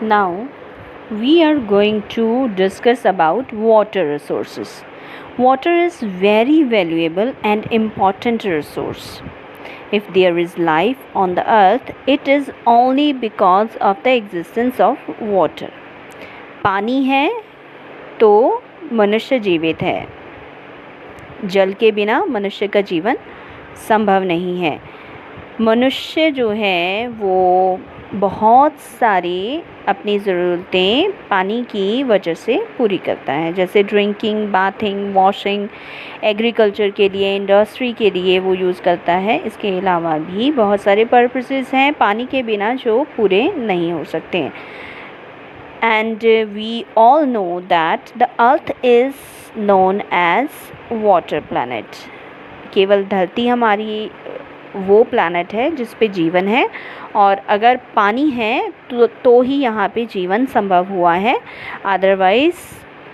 Now we are going to discuss about water resources. Water is very valuable and important resource. If there is life on the earth, it is only because of the existence of water. पानी है तो मनुष्य जीवित है. जल के बिना मनुष्य का जीवन संभव नहीं है. मनुष्य जो है वो बहुत सारी अपनी ज़रूरतें पानी की वजह से पूरी करता है, जैसे ड्रिंकिंग, बाथिंग, वॉशिंग, एग्रीकल्चर के लिए, इंडस्ट्री के लिए वो यूज़ करता है. इसके अलावा भी बहुत सारे पर्पसेस हैं पानी के बिना जो पूरे नहीं हो सकते. And we all know that the earth is known as water planet. केवल धरती हमारी वो प्लैनेट है जिस पे जीवन है, और अगर पानी है तो ही यहाँ पे जीवन संभव हुआ है. अदरवाइज़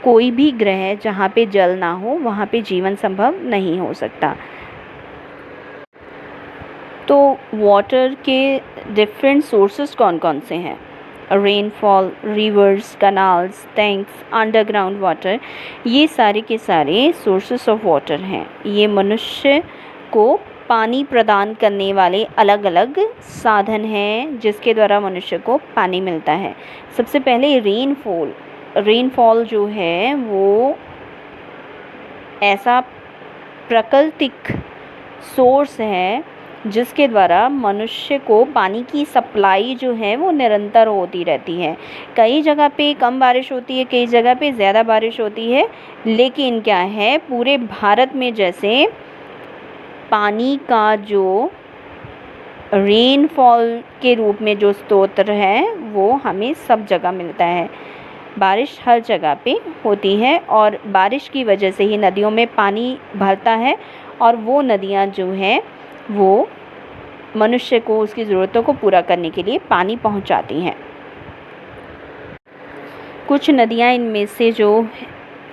कोई भी ग्रह जहाँ पे जल ना हो वहाँ पे जीवन संभव नहीं हो सकता. तो वाटर के डिफरेंट सोर्सेस कौन कौन से हैं? Rainfall, reverse, canals, tanks, underground water, ये सारे के सारे सोर्सेस ऑफ वाटर हैं. ये मनुष्य को पानी प्रदान करने वाले अलग अलग साधन हैं जिसके द्वारा मनुष्य को पानी मिलता है. सबसे पहले रेनफॉल जो है वो ऐसा प्राकृतिक सोर्स है जिसके द्वारा मनुष्य को पानी की सप्लाई जो है वो निरंतर होती रहती है. कई जगह पे कम बारिश होती है, कई जगह पे ज़्यादा बारिश होती है, लेकिन क्या है, पूरे भारत में जैसे पानी का जो रेनफॉल के रूप में जो स्रोत है वो हमें सब जगह मिलता है. बारिश हर जगह पे होती है और बारिश की वजह से ही नदियों में पानी भरता है, और वो नदियाँ जो हैं वो मनुष्य को उसकी ज़रूरतों को पूरा करने के लिए पानी पहुंचाती हैं. कुछ नदियाँ इनमें से जो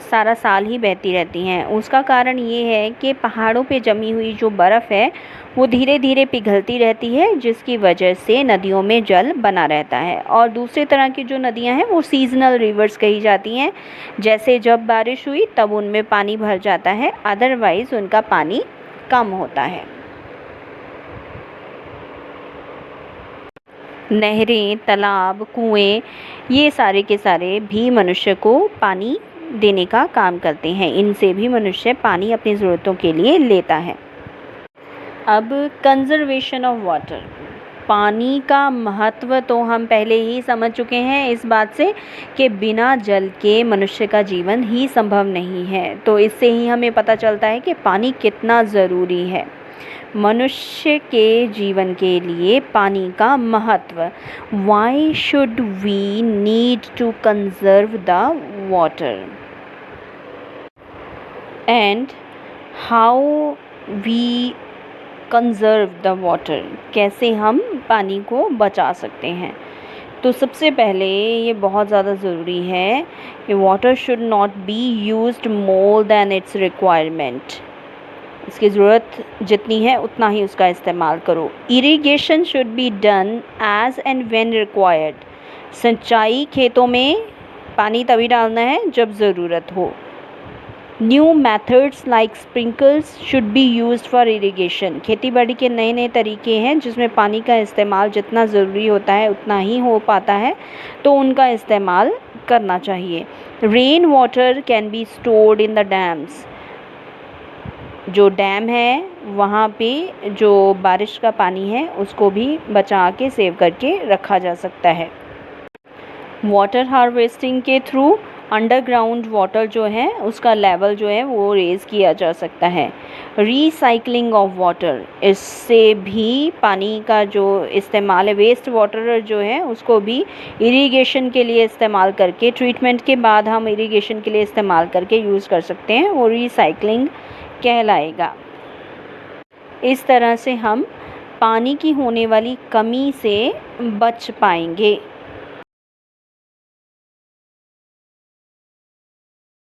सारा साल ही बहती रहती हैं, उसका कारण ये है कि पहाड़ों पे जमी हुई जो बर्फ़ है वो धीरे धीरे पिघलती रहती है, जिसकी वजह से नदियों में जल बना रहता है. और दूसरी तरह की जो नदियां हैं वो सीजनल रिवर्स कही जाती हैं, जैसे जब बारिश हुई तब उनमें पानी भर जाता है, अदरवाइज़ उनका पानी कम होता है. नहरें, तालाब, कुएं, ये सारे के सारे भी मनुष्य को पानी देने का काम करते हैं. इनसे भी मनुष्य पानी अपनी ज़रूरतों के लिए लेता है. अब कंज़र्वेशन ऑफ वाटर. पानी का महत्व तो हम पहले ही समझ चुके हैं इस बात से कि बिना जल के मनुष्य का जीवन ही संभव नहीं है. तो इससे ही हमें पता चलता है कि पानी कितना ज़रूरी है मनुष्य के जीवन के लिए. पानी का महत्व. Why should we need to conserve the water and how we conserve the water. कैसे हम पानी को बचा सकते हैं? तो सबसे पहले ये बहुत ज़्यादा ज़रूरी है कि water should not be used more than its requirement. इसकी ज़रूरत जितनी है उतना ही उसका इस्तेमाल करो. Irrigation should be done as and when required. सिंचाई खेतों में पानी तभी डालना है जब ज़रूरत हो. New methods like sprinkles should be used for irrigation. खेती बाड़ी के नए नए तरीके हैं जिसमें पानी का इस्तेमाल जितना ज़रूरी होता है उतना ही हो पाता है, तो उनका इस्तेमाल करना चाहिए. Rain water can be stored in the dams. जो डैम है वहाँ पे जो बारिश का पानी है उसको भी बचा के सेव करके रखा जा सकता है. वाटर हार्वेस्टिंग के थ्रू अंडरग्राउंड वाटर जो है उसका लेवल जो है वो रेज़ किया जा सकता है. रीसाइक्लिंग ऑफ वाटर, इससे भी पानी का जो इस्तेमाल है, वेस्ट वाटर जो है उसको भी इरिगेशन के लिए इस्तेमाल करके, ट्रीटमेंट के बाद हम इरिगेशन के लिए इस्तेमाल करके यूज़ कर सकते हैं, वो रीसाइक्लिंग कहलाएगा. इस तरह से हम पानी की होने वाली कमी से बच पाएंगे.